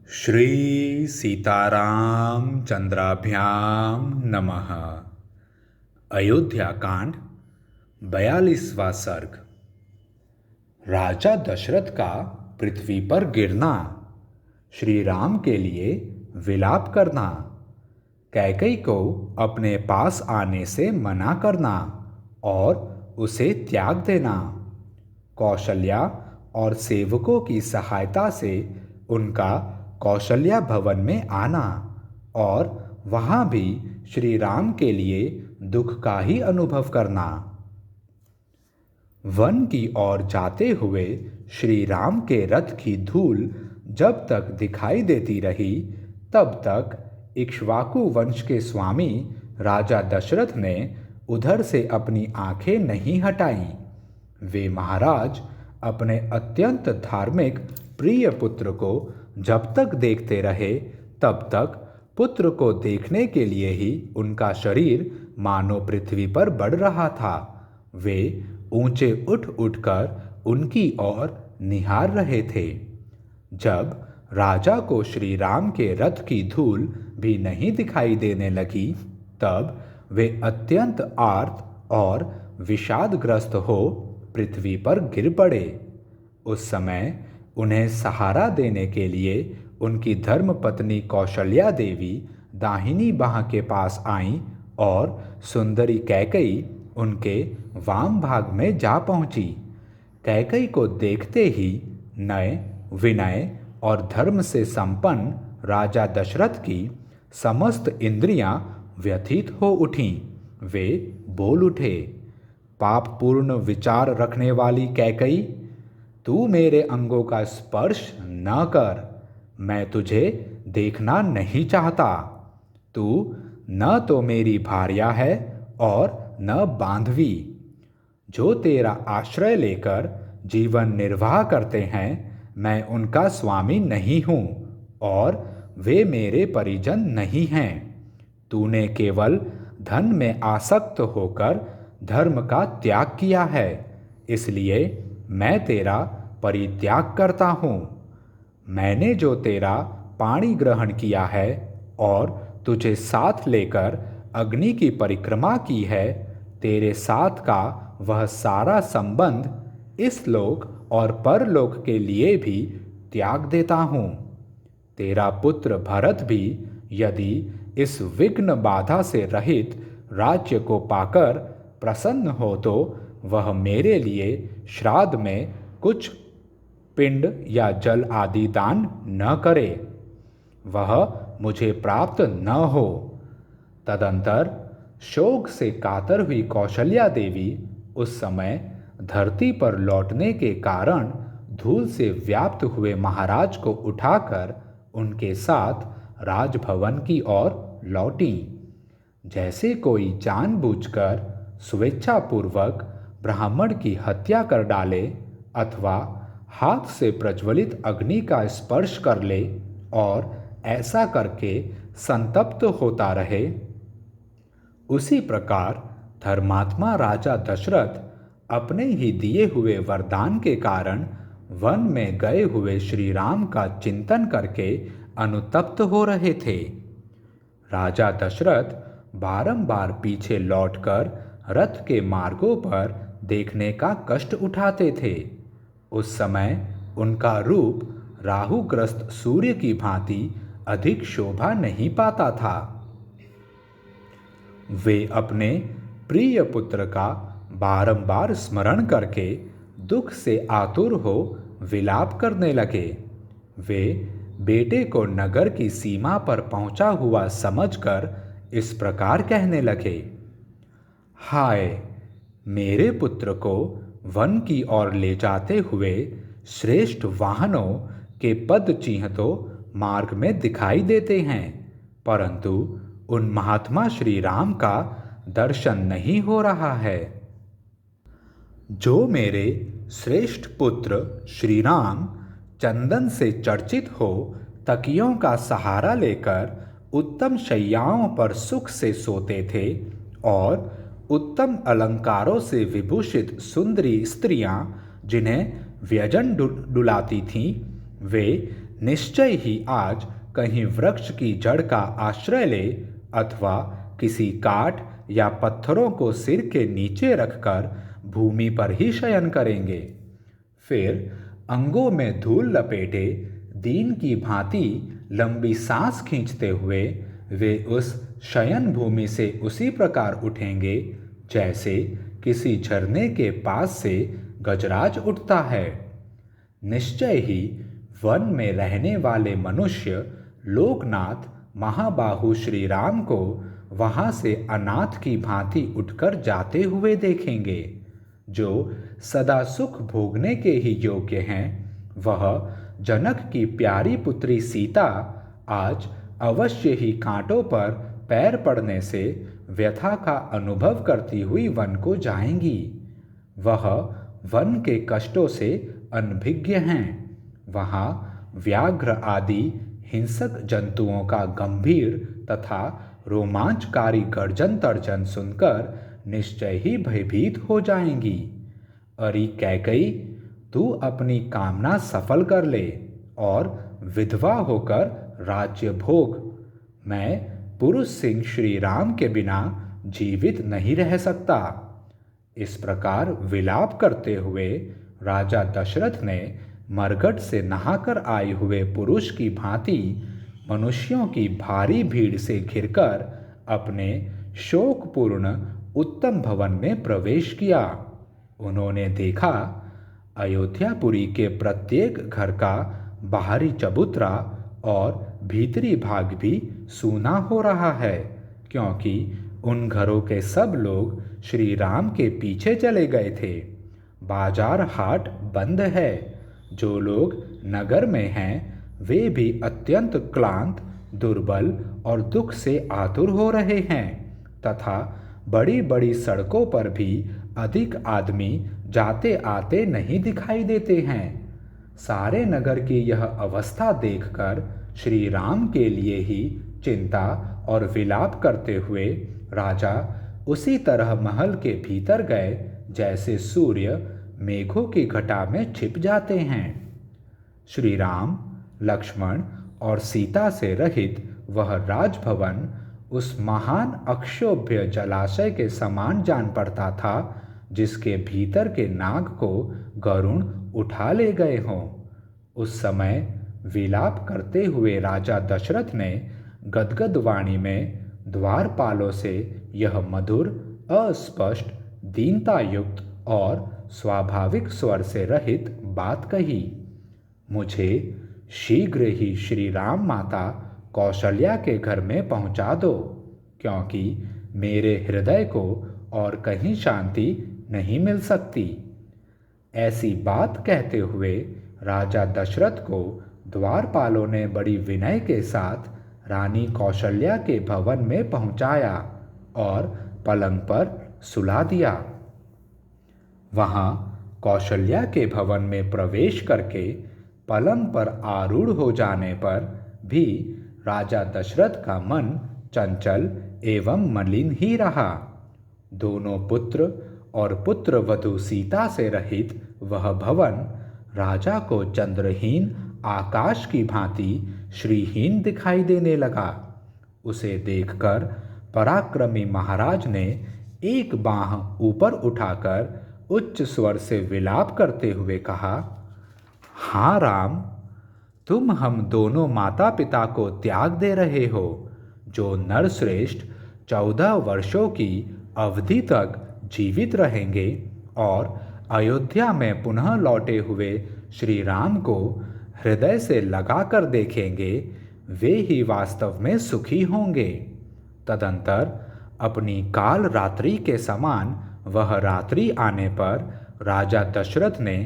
श्री सीताराम चंद्राभ्याम नमः। अयोध्या कांड 42वां सर्ग। राजा दशरथ का पृथ्वी पर गिरना, श्री राम के लिए विलाप करना, कैकेयी को अपने पास आने से मना करना और उसे त्याग देना, कौशल्या और सेवकों की सहायता से उनका कौशल्या भवन में आना और वहां भी श्री राम के लिए दुख का ही अनुभव करना। वन की ओर जाते हुए श्री राम के रथ की धूल जब तक दिखाई देती रही, तब तक इक्ष्वाकु वंश के स्वामी राजा दशरथ ने उधर से अपनी आंखें नहीं हटाईं। वे महाराज अपने अत्यंत धार्मिक प्रिय पुत्र को जब तक देखते रहे, तब तक पुत्र को देखने के लिए ही उनका शरीर मानो पृथ्वी पर बढ़ रहा था। वे ऊंचे उठ उठकर उनकी ओर निहार रहे थे। जब राजा को श्री राम के रथ की धूल भी नहीं दिखाई देने लगी, तब वे अत्यंत आर्त और विषादग्रस्त हो पृथ्वी पर गिर पड़े। उस समय उन्हें सहारा देने के लिए उनकी धर्मपत्नी कौशल्या देवी दाहिनी बाह के पास आईं और सुंदरी कैकेयी उनके वाम भाग में जा पहुंची। कैकेयी को देखते ही नय, विनय और धर्म से संपन्न राजा दशरथ की समस्त इंद्रियां व्यथित हो उठीं। वे बोल उठे, पापपूर्ण विचार रखने वाली कैकेयी, तू मेरे अंगों का स्पर्श न कर, मैं तुझे देखना नहीं चाहता। तू न तो मेरी भार्या है और न बांधवी। जो तेरा आश्रय लेकर जीवन निर्वाह करते हैं, मैं उनका स्वामी नहीं हूँ और वे मेरे परिजन नहीं हैं। तूने केवल धन में आसक्त होकर धर्म का त्याग किया है, इसलिए मैं तेरा परित्याग करता हूँ। मैंने जो तेरा पाणी ग्रहण किया है और तुझे साथ लेकर अग्नि की परिक्रमा की है, तेरे साथ का वह सारा संबंध इस लोक और परलोक के लिए भी त्याग देता हूँ। तेरा पुत्र भरत भी यदि इस विघ्न बाधा से रहित राज्य को पाकर प्रसन्न हो, तो वह मेरे लिए श्राद्ध में कुछ पिंड या जल आदि दान न करे, वह मुझे प्राप्त न हो। तदंतर शोक से कातर हुई कौशल्या देवी उस समय धरती पर लौटने के कारण धूल से व्याप्त हुए महाराज को उठाकर उनके साथ राजभवन की ओर लौटी। जैसे कोई जानबूझकर स्वेच्छापूर्वक ब्राह्मण की हत्या कर डाले अथवा हाथ से प्रज्वलित अग्नि का स्पर्श कर ले और ऐसा करके संतप्त होता रहे, उसी प्रकार धर्मात्मा राजा दशरथ अपने ही दिए हुए वरदान के कारण वन में गए हुए श्री राम का चिंतन करके अनुतप्त हो रहे थे। राजा दशरथ बारंबार पीछे लौटकर रथ के मार्गों पर देखने का कष्ट उठाते थे। उस समय उनका रूप राहुग्रस्त सूर्य की भांति अधिक शोभा नहीं पाता था। वे अपने प्रिय पुत्र का बारंबार स्मरण करके दुख से आतुर हो विलाप करने लगे। वे बेटे को नगर की सीमा पर पहुंचा हुआ समझकर इस प्रकार कहने लगे, हाय, मेरे पुत्र को वन की ओर ले जाते हुए श्रेष्ठ वाहनों के पद चिन्ह तो मार्ग में दिखाई देते हैं, परंतु उन महात्मा श्री राम का दर्शन नहीं हो रहा है। जो मेरे श्रेष्ठ पुत्र श्री राम चंदन से चर्चित हो तकियों का सहारा लेकर उत्तम शैयाओं पर सुख से सोते थे और उत्तम अलंकारों से विभूषित सुंदरी स्त्रियां जिन्हें व्यजन डुलाती थीं, वे निश्चय ही आज कहीं वृक्ष की जड़ का आश्रय ले अथवा किसी काठ या पत्थरों को सिर के नीचे रखकर भूमि पर ही शयन करेंगे। फिर अंगों में धूल लपेटे दीन की भांति लंबी सांस खींचते हुए वे उस शयन भूमि से उसी प्रकार उठेंगे जैसे किसी झरने के पास से गजराज उठता है। निश्चय ही वन में रहने वाले मनुष्य लोकनाथ महाबाहु श्री राम को वहां से अनाथ की भांति उठकर जाते हुए देखेंगे। जो सदा सुख भोगने के ही योग्य हैं, वह जनक की प्यारी पुत्री सीता आज अवश्य ही कांटों पर पैर पड़ने से व्यथा का अनुभव करती हुई वन को जाएंगी। वह वन के कष्टों से अनभिज्ञ हैं। वहाँ व्याघ्र आदि हिंसक जंतुओं का गंभीर तथा रोमांचकारी गर्जन तर्जन सुनकर निश्चय ही भयभीत हो जाएंगी। अरे कैकई, तू अपनी कामना सफल कर ले और विधवा होकर राज्य भोग। मैं पुरुष सिंह श्री राम के बिना जीवित नहीं रह सकता। इस प्रकार विलाप करते हुए राजा दशरथ ने मरघट से नहाकर आए हुए पुरुष की भांति मनुष्यों की भारी भीड़ से घिरकर अपने शोकपूर्ण उत्तम भवन में प्रवेश किया। उन्होंने देखा अयोध्यापुरी के प्रत्येक घर का बाहरी चबूतरा और भीतरी भाग भी सूना हो रहा है, क्योंकि उन घरों के सब लोग श्री राम के पीछे चले गए थे। बाजार हाट बंद है। जो लोग नगर में हैं वे भी अत्यंत क्लांत, दुर्बल और दुख से आतुर हो रहे हैं तथा बड़ी बड़ी सड़कों पर भी अधिक आदमी जाते आते नहीं दिखाई देते हैं। सारे नगर की यह अवस्था देखकर श्री राम के लिए ही चिंता और विलाप करते हुए राजा उसी तरह महल के भीतर गए जैसे सूर्य मेघों की घटा में छिप जाते हैं। श्री राम, लक्ष्मण और सीता से रहित वह राजभवन उस महान अक्षोभ्य जलाशय के समान जान पड़ता था जिसके भीतर के नाग को गरुण उठा ले गए हों। उस समय विलाप करते हुए राजा दशरथ ने गदगद वाणी में द्वारपालों से यह मधुर, अस्पष्ट, दीनतायुक्त और स्वाभाविक स्वर से रहित बात कही। मुझे शीघ्र ही श्री राम माता कौशल्या के घर में पहुंचा दो, क्योंकि मेरे हृदय को और कहीं शांति नहीं मिल सकती। ऐसी बात कहते हुए राजा दशरथ को द्वारपालों ने बड़ी विनय के साथ रानी कौशल्या के भवन में पहुंचाया और पलंग पर सुला दिया। वहां कौशल्या के भवन में प्रवेश करके पलंग पर आरूढ़ हो जाने पर भी राजा दशरथ का मन चंचल एवं मलिन ही रहा। दोनों पुत्र और पुत्र वधू सीता से रहित वह भवन राजा को चंद्रहीन आकाश की भांति श्रीहीन दिखाई देने लगा। उसे देखकर पराक्रमी महाराज ने एक बांह ऊपर उठाकर उच्च स्वर से विलाप करते हुए कहा, हाँ राम, तुम हम दोनों माता पिता को त्याग दे रहे हो, जो नरश्रेष्ठ 14 वर्षों की अवधि तक जीवित रहेंगे और अयोध्या में पुनः लौटे हुए श्री राम को हृदय से लगाकर देखेंगे, वे ही वास्तव में सुखी होंगे। तदंतर अपनी काल रात्रि के समान वह रात्रि आने पर राजा दशरथ ने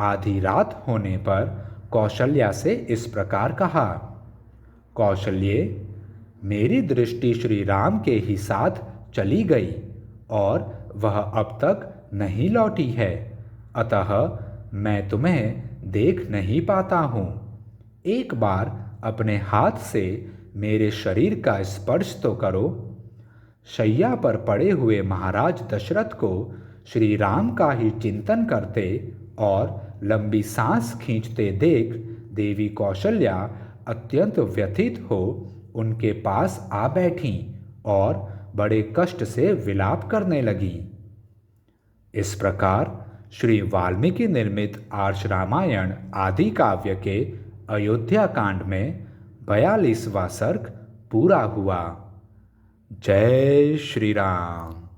आधी रात होने पर कौशल्या से इस प्रकार कहा, कौशल्ये, मेरी दृष्टि श्री राम के ही साथ चली गई और वह अब तक नहीं लौटी है, अतः मैं तुम्हें देख नहीं पाता हूँ। एक बार अपने हाथ से मेरे शरीर का स्पर्श तो करो। शैया पर पड़े हुए महाराज दशरथ को श्री राम का ही चिंतन करते और लंबी सांस खींचते देख देवी कौशल्या अत्यंत व्यथित हो उनके पास आ बैठीं और बड़े कष्ट से विलाप करने लगीं। इस प्रकार श्री वाल्मीकि निर्मित आर्ष रामायण आदि काव्य के अयोध्या कांड में 42वां सर्ग पूरा हुआ। जय श्री राम।